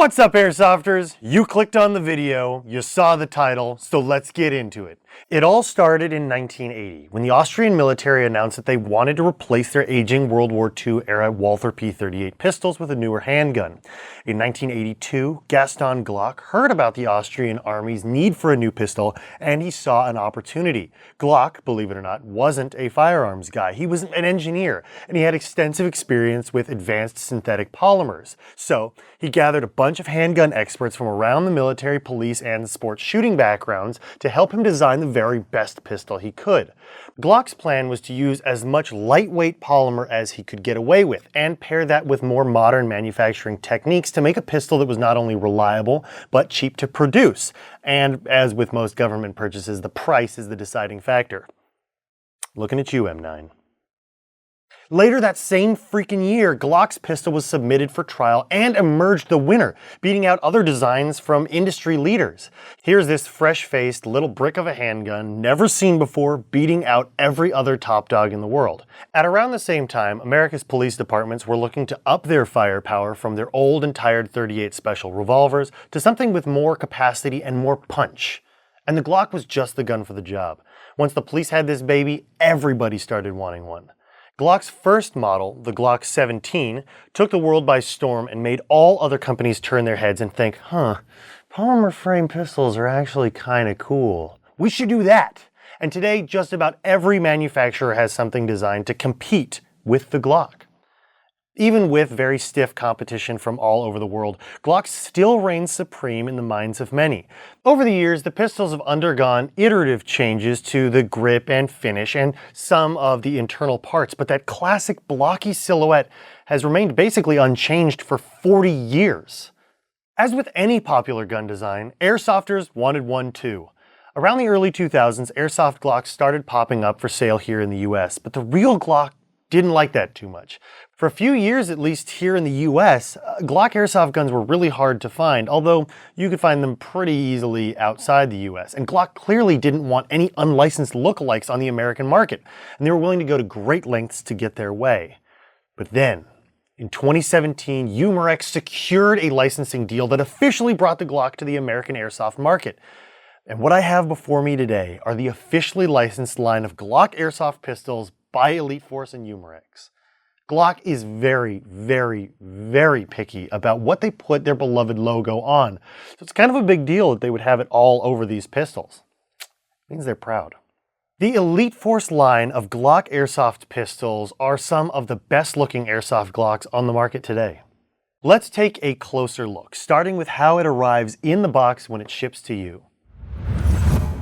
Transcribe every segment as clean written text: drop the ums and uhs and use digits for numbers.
What's up, Airsofters? You clicked on the video, you saw the title, so let's get into it. It all started in 1980 when the Austrian military announced that they wanted to replace their aging World War II era Walther P38 pistols with a newer handgun. In 1982, Gaston Glock heard about the Austrian army's need for a new pistol and he saw an opportunity. Glock, believe it or not, wasn't a firearms guy. He was an engineer and he had extensive experience with advanced synthetic polymers. So he gathered a bunch of handgun experts from around the military, police, and sports shooting backgrounds to help him design the very best pistol he could. Glock's plan was to use as much lightweight polymer as he could get away with and pair that with more modern manufacturing techniques to make a pistol that was not only reliable but cheap to produce. And as with most government purchases, the price is the deciding factor. Looking at you, M9. Later that same freaking year, Glock's pistol was submitted for trial and emerged the winner, beating out other designs from industry leaders. Here's this fresh-faced little brick of a handgun, never seen before, beating out every other top dog in the world. At around the same time, America's police departments were looking to up their firepower from their old and tired .38 special revolvers to something with more capacity and more punch. And the Glock was just the gun for the job. Once the police had this baby, everybody started wanting one. Glock's first model, the Glock 17, took the world by storm and made all other companies turn their heads and think, polymer frame pistols are actually kind of cool. We should do that. And today, just about every manufacturer has something designed to compete with the Glock. Even with very stiff competition from all over the world, Glock still reigns supreme in the minds of many. Over the years, the pistols have undergone iterative changes to the grip and finish and some of the internal parts, but that classic blocky silhouette has remained basically unchanged for 40 years. As with any popular gun design, airsofters wanted one too. Around the early 2000s, airsoft Glocks started popping up for sale here in the US, but the real Glock didn't like that too much. For a few years, at least here in the US, Glock airsoft guns were really hard to find, although you could find them pretty easily outside the US. And Glock clearly didn't want any unlicensed lookalikes on the American market, and they were willing to go to great lengths to get their way. But then, in 2017, Umarex secured a licensing deal that officially brought the Glock to the American airsoft market. And what I have before me today are the officially licensed line of Glock airsoft pistols by Elite Force and Umarex. Glock is very, very, very picky about what they put their beloved logo on. So it's kind of a big deal that they would have it all over these pistols. It means they're proud. The Elite Force line of Glock airsoft pistols are some of the best looking airsoft Glocks on the market today. Let's take a closer look, starting with how it arrives in the box when it ships to you.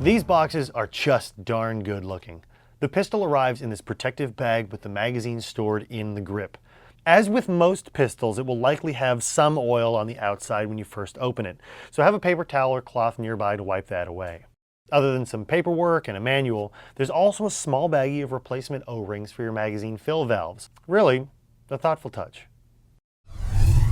These boxes are just darn good looking. The pistol arrives in this protective bag with the magazine stored in the grip. As with most pistols, it will likely have some oil on the outside when you first open it, so have a paper towel or cloth nearby to wipe that away. Other than some paperwork and a manual, there's also a small baggie of replacement O-rings for your magazine fill valves. Really, a thoughtful touch.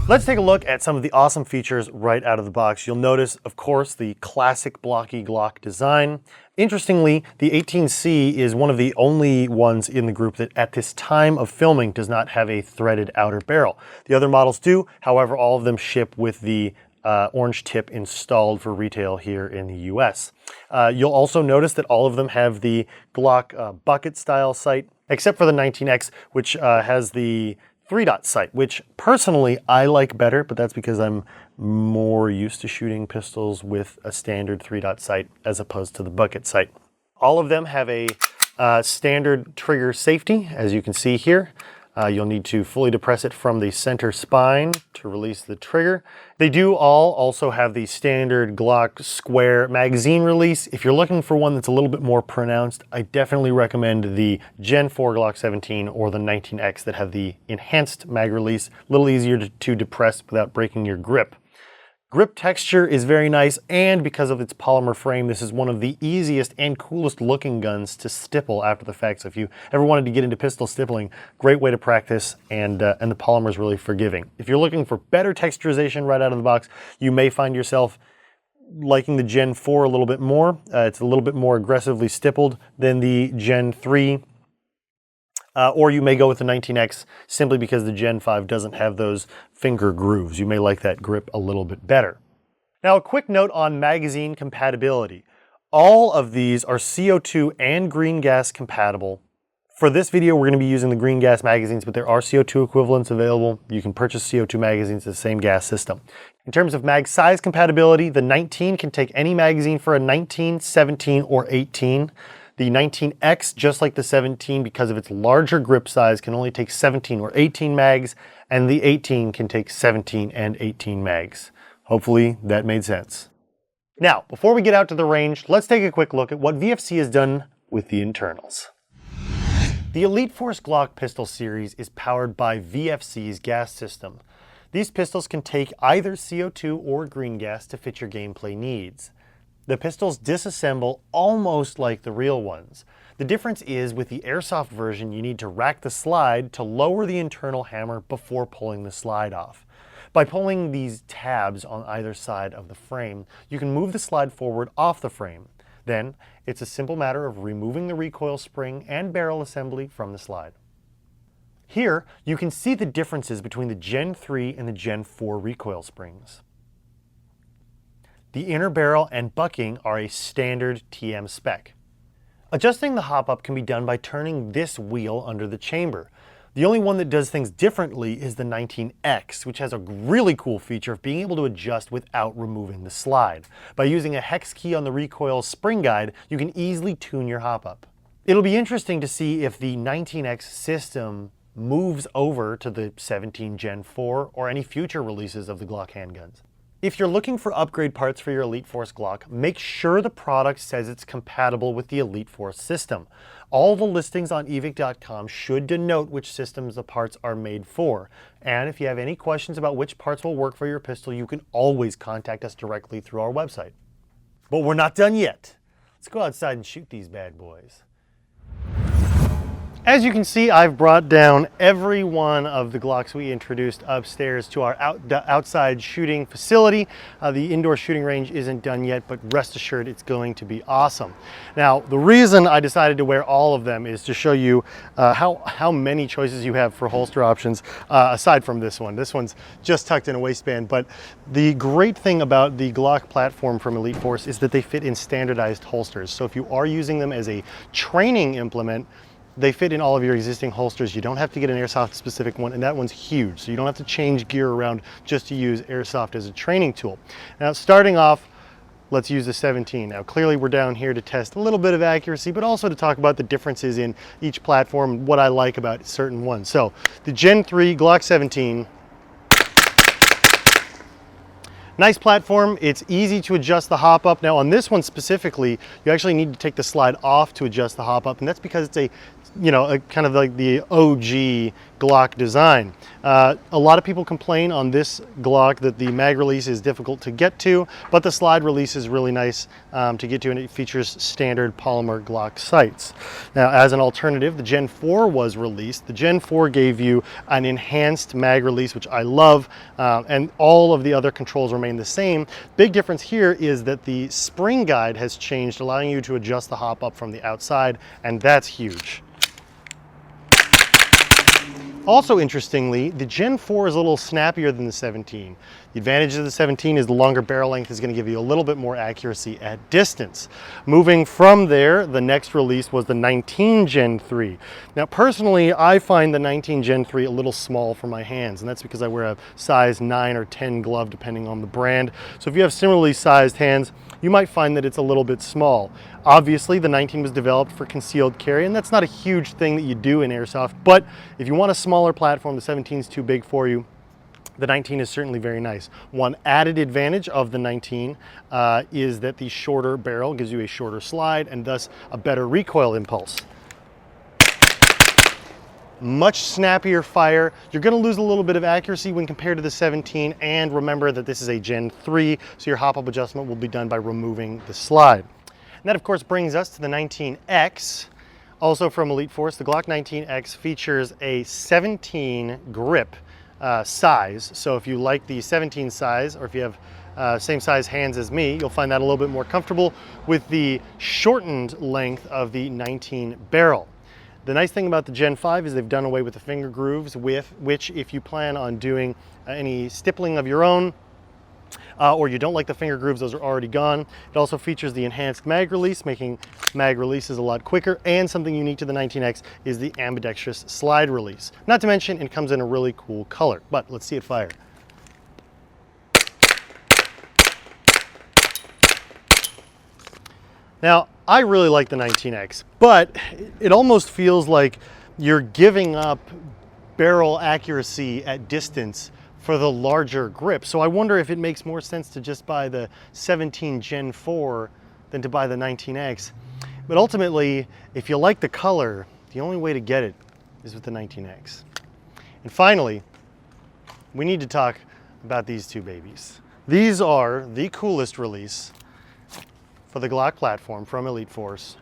Let's take a look at some of the awesome features right out of the box. You'll notice, of course, the classic blocky Glock design. Interestingly, the 18C is one of the only ones in the group that at this time of filming does not have a threaded outer barrel. The other models do, however, all of them ship with the orange tip installed for retail here in the US. You'll also notice that all of them have the Glock bucket style sight, except for the 19X, which has the 3-dot sight, which personally I like better, but that's because I'm more used to shooting pistols with a standard 3-dot sight as opposed to the bucket sight. All of them have a standard trigger safety, as you can see here. You'll need to fully depress it from the center spine to release the trigger. They do all also have the standard Glock square magazine release. If you're looking for one that's a little bit more pronounced, I definitely recommend the Gen 4 Glock 17 or the 19X that have the enhanced mag release, a little easier to depress without breaking your grip. Grip texture is very nice, and because of its polymer frame, this is one of the easiest and coolest looking guns to stipple after the fact. So if you ever wanted to get into pistol stippling, great way to practice, and the polymer is really forgiving. If you're looking for better texturization right out of the box, you may find yourself liking the Gen 4 a little bit more. It's a little bit more aggressively stippled than the Gen 3. Or you may go with the 19X simply because the Gen 5 doesn't have those finger grooves. You may like that grip a little bit better. Now, a quick note on magazine compatibility. All of these are CO2 and green gas compatible. For this video, we're going to be using the green gas magazines, but there are CO2 equivalents available. You can purchase CO2 magazines, the same gas system. In terms of mag size compatibility, the 19 can take any magazine for a 19, 17, or 18. The 19X, just like the 17, because of its larger grip size, can only take 17 or 18 mags, and the 18 can take 17 and 18 mags. Hopefully that made sense. Now, before we get out to the range, let's take a quick look at what VFC has done with the internals. The Elite Force Glock pistol series is powered by VFC's gas system. These pistols can take either CO2 or green gas to fit your gameplay needs. The pistols disassemble almost like the real ones. The difference is with the Airsoft version, you need to rack the slide to lower the internal hammer before pulling the slide off. By pulling these tabs on either side of the frame, you can move the slide forward off the frame. Then, it's a simple matter of removing the recoil spring and barrel assembly from the slide. Here, you can see the differences between the Gen 3 and the Gen 4 recoil springs. The inner barrel and bucking are a standard TM spec. Adjusting the hop-up can be done by turning this wheel under the chamber. The only one that does things differently is the 19X, which has a really cool feature of being able to adjust without removing the slide. By using a hex key on the recoil spring guide, you can easily tune your hop-up. It'll be interesting to see if the 19X system moves over to the 17 Gen 4 or any future releases of the Glock handguns. If you're looking for upgrade parts for your Elite Force Glock, make sure the product says it's compatible with the Elite Force system. All the listings on Evike.com should denote which systems the parts are made for. And if you have any questions about which parts will work for your pistol, you can always contact us directly through our website. But we're not done yet. Let's go outside and shoot these bad boys. As you can see, I've brought down every one of the Glocks we introduced upstairs to our outside shooting facility. The indoor shooting range isn't done yet, but rest assured it's going to be awesome. Now, the reason I decided to wear all of them is to show you how many choices you have for holster options, aside from this one. This one's just tucked in a waistband, but the great thing about the Glock platform from Elite Force is that they fit in standardized holsters. So if you are using them as a training implement, they fit in all of your existing holsters. You don't have to get an Airsoft specific one, and that one's huge. So you don't have to change gear around just to use Airsoft as a training tool. Now, starting off, let's use the 17. Now, clearly we're down here to test a little bit of accuracy, but also to talk about the differences in each platform and what I like about certain ones. So the Gen 3 Glock 17. Nice platform, it's easy to adjust the hop up. Now on this one specifically, you actually need to take the slide off to adjust the hop up, and that's because it's a kind of like the OG Glock design. A lot of people complain on this Glock that the mag release is difficult to get to, but the slide release is really nice to get to, and it features standard polymer Glock sights. Now, as an alternative, the Gen 4 was released. The Gen 4 gave you an enhanced mag release, which I love, and all of the other controls remain the same. Big difference here is that the spring guide has changed, allowing you to adjust the hop up from the outside, and that's huge. Also interestingly, the Gen 4 is a little snappier than the 17. The advantage of the 17 is the longer barrel length is going to give you a little bit more accuracy at distance. Moving from there, the next release was the 19 Gen 3. Now personally, I find the 19 Gen 3 a little small for my hands, and that's because I wear a size 9 or 10 glove depending on the brand. So if you have similarly sized hands, you might find that it's a little bit small. Obviously, the 19 was developed for concealed carry, and that's not a huge thing that you do in Airsoft, but if you want a smaller platform, the 17 is too big for you. The 19 is certainly very nice. One added advantage of the 19 is that the shorter barrel gives you a shorter slide and thus a better recoil impulse. Much snappier fire. You're going to lose a little bit of accuracy when compared to the 17, and remember that this is a Gen 3, so your hop-up adjustment will be done by removing the slide. And that of course brings us to the 19X. Also from Elite Force, the Glock 19X features a 17 grip size. So if you like the 17 size, or if you have same size hands as me, you'll find that a little bit more comfortable with the shortened length of the 19 barrel. The nice thing about the Gen 5 is they've done away with the finger grooves, which if you plan on doing any stippling of your own, or you don't like the finger grooves, those are already gone. It also features the enhanced mag release, making mag releases a lot quicker, and something unique to the 19X is the ambidextrous slide release. Not to mention, it comes in a really cool color, but let's see it fire. Now, I really like the 19X, but it almost feels like you're giving up barrel accuracy at distance for the larger grip. So I wonder if it makes more sense to just buy the 17 Gen 4 than to buy the 19X. But ultimately, if you like the color, the only way to get it is with the 19X. And finally, we need to talk about these two babies. These are the coolest release for the Glock platform from Elite Force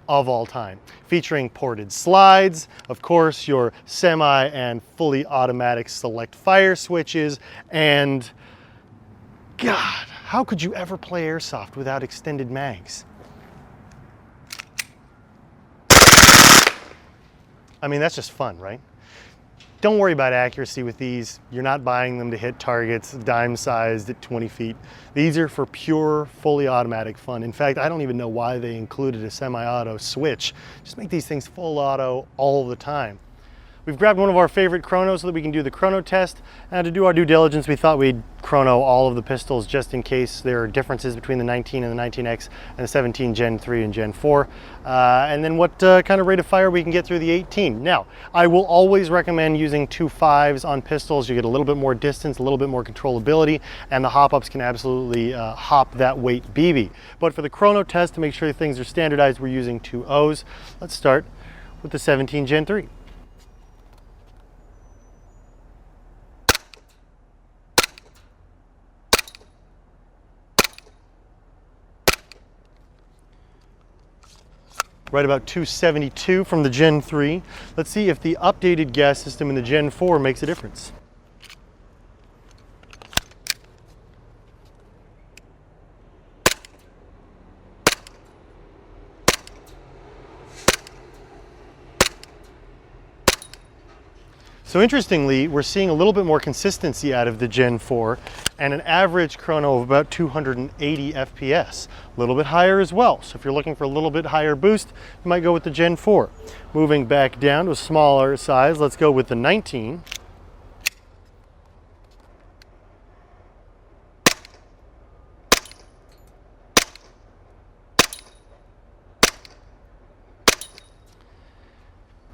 of all time, featuring ported slides, of course, your semi and fully automatic select fire switches, and God, how could you ever play Airsoft without extended mags? I mean, that's just fun, right? Don't worry about accuracy with these. You're not buying them to hit targets dime-sized at 20 feet. These are for pure, fully automatic fun. In fact, I don't even know why they included a semi-auto switch. Just make these things full auto all the time. We've grabbed one of our favorite chronos so that we can do the chrono test. And to do our due diligence, we thought we'd chrono all of the pistols just in case there are differences between the 19 and the 19X and the 17 Gen 3 and Gen 4. And then what kind of rate of fire we can get through the 18. Now, I will always recommend using 2 5s on pistols. You get a little bit more distance, a little bit more controllability, and the hop-ups can absolutely hop that weight BB. But for the chrono test, to make sure things are standardized, we're using 2 Os. Let's start with the 17 Gen 3. Right about 272 from the Gen 3. Let's see if the updated gas system in the Gen 4 makes a difference. So interestingly, we're seeing a little bit more consistency out of the Gen 4 and an average chrono of about 280 FPS. A little bit higher as well. So if you're looking for a little bit higher boost, you might go with the Gen 4. Moving back down to a smaller size, let's go with the 19.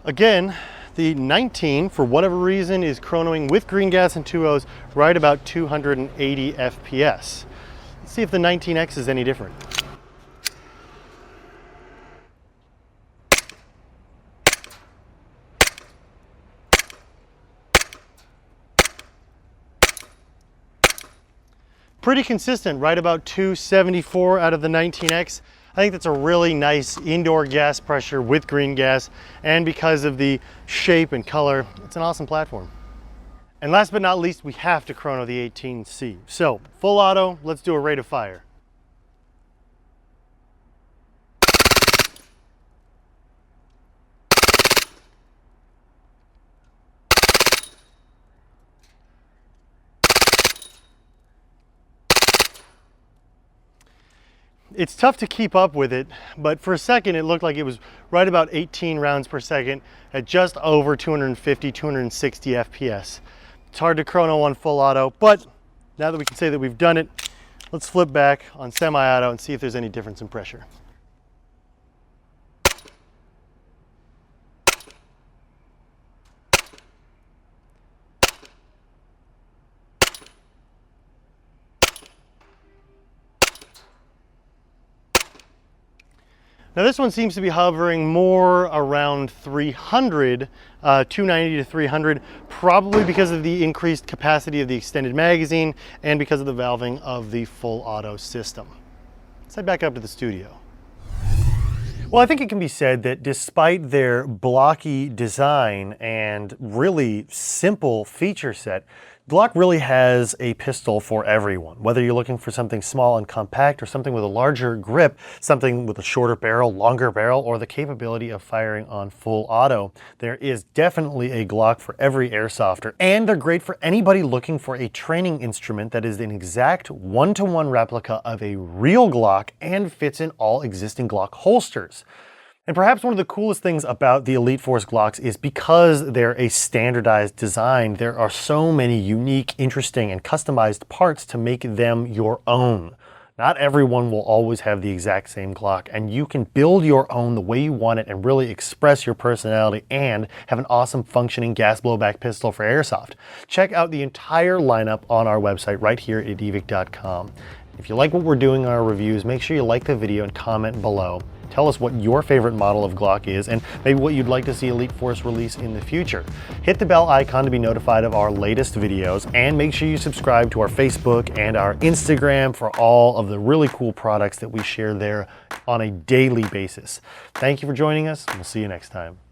Again, the 19, for whatever reason, is chronoing with green gas and 2 Os right about 280 FPS. Let's see if the 19X is any different. Pretty consistent, right about 274 out of the 19X. I think that's a really nice indoor gas pressure with green gas, and because of the shape and color, it's an awesome platform. And last but not least, we have to chrono the 18C. So, full auto, let's do a rate of fire. It's tough to keep up with it, but for a second it looked like it was right about 18 rounds per second at just over 250, 260 FPS. It's hard to chrono on full auto, but now that we can say that we've done it, let's flip back on semi-auto and see if there's any difference in pressure. Now this one seems to be hovering more around 300, 290 to 300, probably because of the increased capacity of the extended magazine and because of the valving of the full auto system. Let's head back up to the studio. Well, I think it can be said that despite their blocky design and really simple feature set, Glock really has a pistol for everyone. Whether you're looking for something small and compact or something with a larger grip, something with a shorter barrel, longer barrel, or the capability of firing on full auto, there is definitely a Glock for every airsofter. And they're great for anybody looking for a training instrument that is an exact one-to-one replica of a real Glock and fits in all existing Glock holsters. And perhaps one of the coolest things about the Elite Force Glocks is because they're a standardized design, there are so many unique, interesting, and customized parts to make them your own. Not everyone will always have the exact same Glock, and you can build your own the way you want it and really express your personality and have an awesome functioning gas blowback pistol for airsoft. Check out the entire lineup on our website right here at Evike.com. If you like what we're doing in our reviews, make sure you like the video and comment below. Tell us what your favorite model of Glock is and maybe what you'd like to see Elite Force release in the future. Hit the bell icon to be notified of our latest videos, and make sure you subscribe to our Facebook and our Instagram for all of the really cool products that we share there on a daily basis. Thank you for joining us, and we'll see you next time.